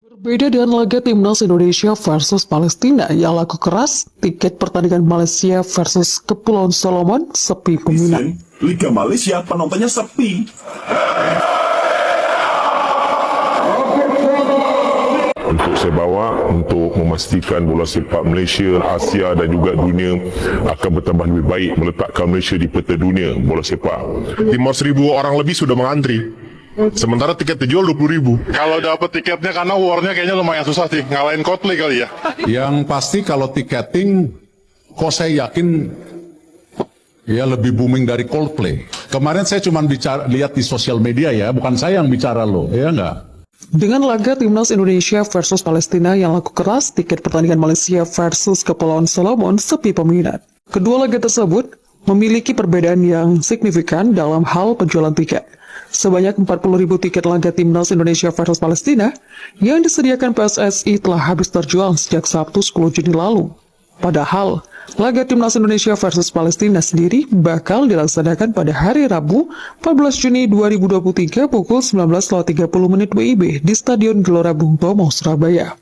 Berbeda dengan laga Timnas Indonesia versus Palestina yang laku keras, tiket pertandingan Malaysia versus Kepulauan Solomon sepi peminat. Liga Malaysia penontonnya sepi. Untuk saya bawa untuk memastikan bola sepak Malaysia, Asia dan juga dunia akan bertambah lebih baik, meletakkan Malaysia di peta dunia bola sepak. 500,000 orang lebih sudah mengantri. Sementara tiket terjual 20,000. Kalau dapat tiketnya karena warnya kayaknya lumayan susah sih. Ngalahin Coldplay kali ya. Yang pasti kalau tiketing, kok saya yakin ya lebih booming dari Coldplay. Kemarin saya cuma lihat di sosial media ya, bukan saya yang bicara loh, ya enggak? Dengan laga Timnas Indonesia versus Palestina yang laku keras, tiket pertandingan Malaysia versus Kepulauan Solomon sepi peminat. Kedua laga tersebut memiliki perbedaan yang signifikan dalam hal penjualan tiket. Sebanyak 40.000 tiket laga Timnas Indonesia versus Palestina yang disediakan PSSI telah habis terjual sejak Sabtu 10 Juni lalu. Padahal, laga Timnas Indonesia versus Palestina sendiri bakal dilaksanakan pada hari Rabu 14 Juni 2023 pukul 19.30 WIB di Stadion Gelora Bung Tomo, Surabaya.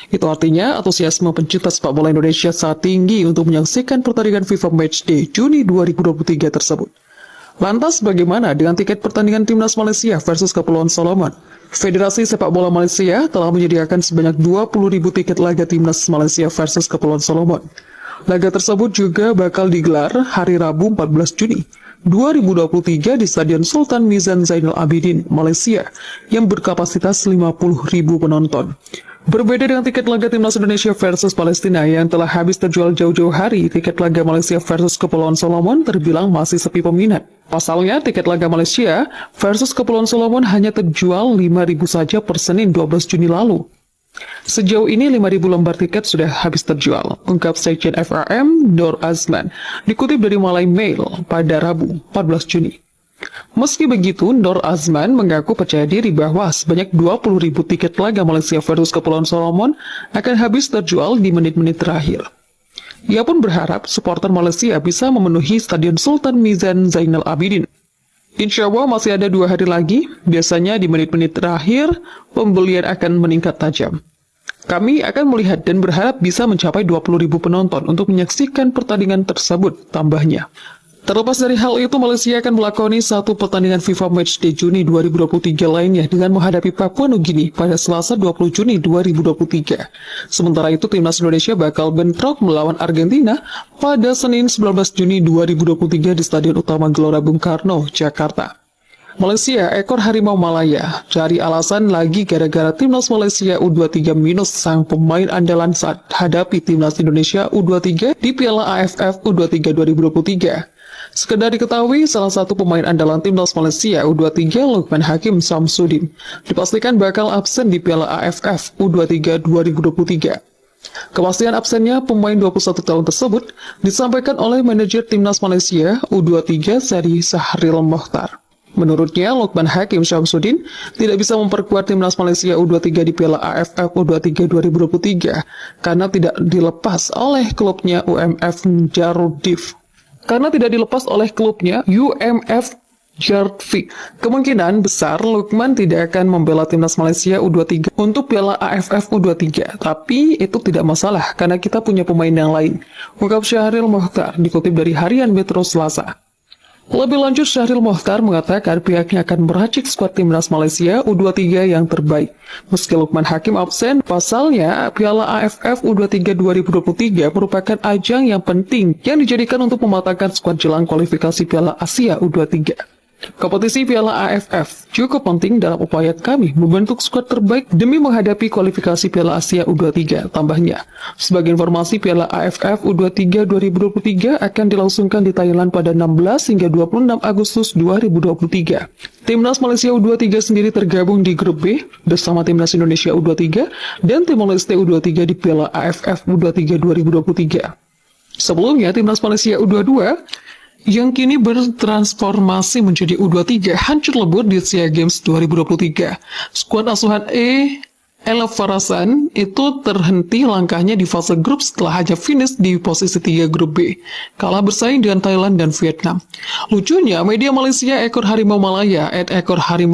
Itu artinya antusiasme pencinta sepak bola Indonesia sangat tinggi untuk menyaksikan pertandingan FIFA Matchday Juni 2023 tersebut. Lantas bagaimana dengan tiket pertandingan Timnas Malaysia versus Kepulauan Solomon? Federasi Sepak Bola Malaysia telah menyediakan sebanyak 20.000 tiket laga Timnas Malaysia versus Kepulauan Solomon. Laga tersebut juga bakal digelar hari Rabu 14 Juni 2023 di Stadion Sultan Mizan Zainal Abidin, Malaysia, yang berkapasitas 50.000 penonton. Berbeda dengan tiket laga Timnas Indonesia versus Palestina yang telah habis terjual jauh-jauh hari, tiket laga Malaysia versus Kepulauan Solomon terbilang masih sepi peminat. Pasalnya, tiket laga Malaysia versus Kepulauan Solomon hanya terjual 5.000 saja per Senin 12 Juni lalu. Sejauh ini 5.000 lembar tiket sudah habis terjual, ungkap Sekjen FRM Nur Azman, dikutip dari Malay Mail pada Rabu 14 Juni. Meski begitu, Nur Azman mengaku percaya diri bahwa sebanyak 20.000 tiket laga Malaysia versus Kepulauan Solomon akan habis terjual di menit-menit terakhir. Ia pun berharap supporter Malaysia bisa memenuhi Stadion Sultan Mizan Zainal Abidin. Insya Allah masih ada 2 hari lagi, biasanya di menit-menit terakhir, pembelian akan meningkat tajam. Kami akan melihat dan berharap bisa mencapai 20.000 penonton untuk menyaksikan pertandingan tersebut, tambahnya. Terlepas dari hal itu, Malaysia akan melakoni satu pertandingan FIFA Matchday Juni 2023 lainnya dengan menghadapi Papua Nugini pada Selasa 20 Juni 2023. Sementara itu, Timnas Indonesia bakal bentrok melawan Argentina pada Senin 19 Juni 2023 di Stadion Utama Gelora Bung Karno, Jakarta. Malaysia, ekor harimau Malaya, cari alasan lagi gara-gara Timnas Malaysia U23 minus sang pemain andalan saat hadapi Timnas Indonesia U23 di Piala AFF U23 2023. Sekedar diketahui, salah satu pemain andalan Timnas Malaysia U23, Lukman Hakim Samsudin, dipastikan bakal absen di Piala AFF U23 2023. Kepastian absennya pemain 21 tahun tersebut disampaikan oleh manajer Timnas Malaysia U23 Seri Sahril Mokhtar. Menurutnya, Lukman Hakim Syamsuddin tidak bisa memperkuat Timnas Malaysia U23 di Piala AFF U23 2023 karena tidak dilepas oleh klubnya UMF Jarudif. Kemungkinan besar Lukman tidak akan membela Timnas Malaysia U23 untuk Piala AFF U23, tapi itu tidak masalah karena kita punya pemain yang lain, ungkap Syahril Mokhtar dikutip dari Harian Metro Selasa. Lebih lanjut, Syahril Mokhtar mengatakan pihaknya akan meracik skuad Timnas Malaysia U23 yang terbaik. Meski Lukman Hakim absen, pasalnya Piala AFF U23 2023 merupakan ajang yang penting yang dijadikan untuk mematangkan skuad jelang kualifikasi Piala Asia U23. Kompetisi Piala AFF cukup penting dalam upaya kami membentuk skuad terbaik demi menghadapi kualifikasi Piala Asia U23, tambahnya. Sebagai informasi, Piala AFF U23 2023 akan dilangsungkan di Thailand pada 16 hingga 26 Agustus 2023. Timnas Malaysia U23 sendiri tergabung di grup B bersama Timnas Indonesia U23 dan Timor Leste U23 di Piala AFF U23 2023. Sebelumnya, Timnas Malaysia U22 yang kini bertransformasi menjadi U23 hancur lebur di SEA Games 2023. Skuad asuhan El Farasan itu terhenti langkahnya di fase grup setelah hanya finish di posisi 3 grup B, kalah bersaing dengan Thailand dan Vietnam. Lucunya, media Malaysia Ekor Harimau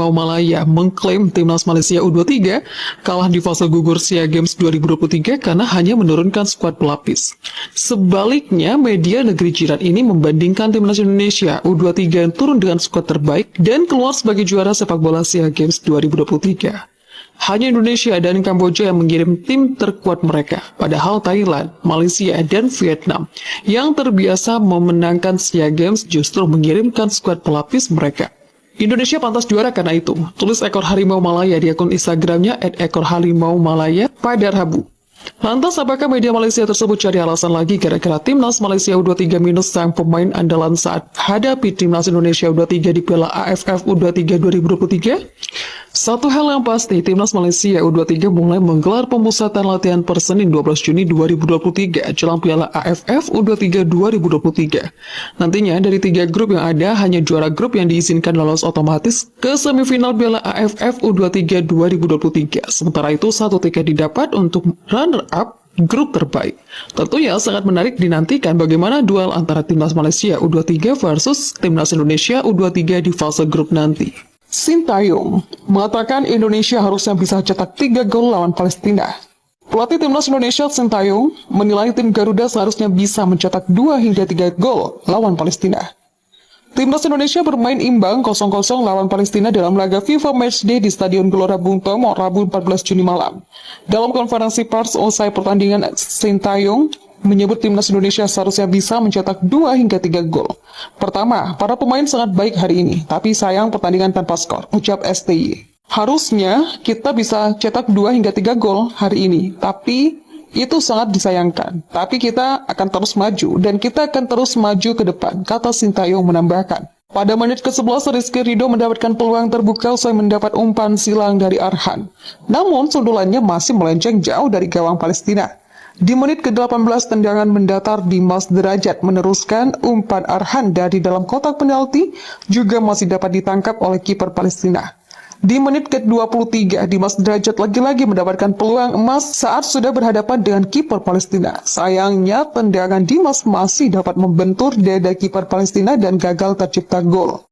Malaya mengklaim timnas Malaysia U23 kalah di fase gugur SEA Games 2023 karena hanya menurunkan skuad pelapis. Sebaliknya, media negeri jiran ini membandingkan timnas Indonesia U23 yang turun dengan skuad terbaik dan keluar sebagai juara sepak bola SEA Games 2023. Hanya Indonesia dan Kamboja yang mengirim tim terkuat mereka, padahal Thailand, Malaysia, dan Vietnam yang terbiasa memenangkan SEA Games justru mengirimkan skuad pelapis mereka. Indonesia pantas juara karena itu, tulis Ekor Harimau Malaya di akun Instagramnya @ekorharimaumalaya pada Rabu. Lantas apakah media Malaysia tersebut cari alasan lagi gara-gara timnas Malaysia U23 minus sang pemain andalan saat hadapi timnas Indonesia U23 di Piala AFF U23 2023? Satu hal yang pasti, timnas Malaysia U23 mulai menggelar pemusatan latihan per Senin 12 Juni 2023 jelang Piala AFF U23 2023. Nantinya dari 3 grup yang ada, hanya juara grup yang diizinkan lolos otomatis ke semifinal Piala AFF U23 2023. Sementara itu, 1 tiket didapat untuk runner-up grup terbaik. Tentunya sangat menarik dinantikan bagaimana duel antara timnas Malaysia U23 versus timnas Indonesia U23 di fase grup nanti. Sintayong mengatakan Indonesia harusnya bisa cetak 3 gol lawan Palestina. Pelatih timnas Indonesia Sintayong menilai tim Garuda seharusnya bisa mencetak 2 hingga 3 gol lawan Palestina. Timnas Indonesia bermain imbang 0-0 lawan Palestina dalam laga FIFA Matchday di Stadion Gelora Bung Tomo Rabu 14 Juni malam. Dalam konferensi pers usai pertandingan, Sintayong menyebut timnas Indonesia seharusnya bisa mencetak 2 hingga 3 gol. Pertama, para pemain sangat baik hari ini, tapi sayang pertandingan tanpa skor, ucap STY. Harusnya kita bisa cetak 2 hingga 3 gol hari ini, tapi itu sangat disayangkan. Tapi kita akan terus maju, dan kita akan terus maju ke depan, kata Sintayong menambahkan. Pada menit ke-11, Rizky Ridho mendapatkan peluang terbuka usai mendapat umpan silang dari Arhan. Namun, sundulannya masih melenceng jauh dari gawang Palestina. Di menit ke-18, tendangan mendatar Dimas Derajat meneruskan umpan Arhan dari dalam kotak penalti juga masih dapat ditangkap oleh kiper Palestina. Di menit ke-23, Dimas Derajat lagi-lagi mendapatkan peluang emas saat sudah berhadapan dengan kiper Palestina. Sayangnya, tendangan Dimas masih dapat membentur dada kiper Palestina dan gagal tercipta gol.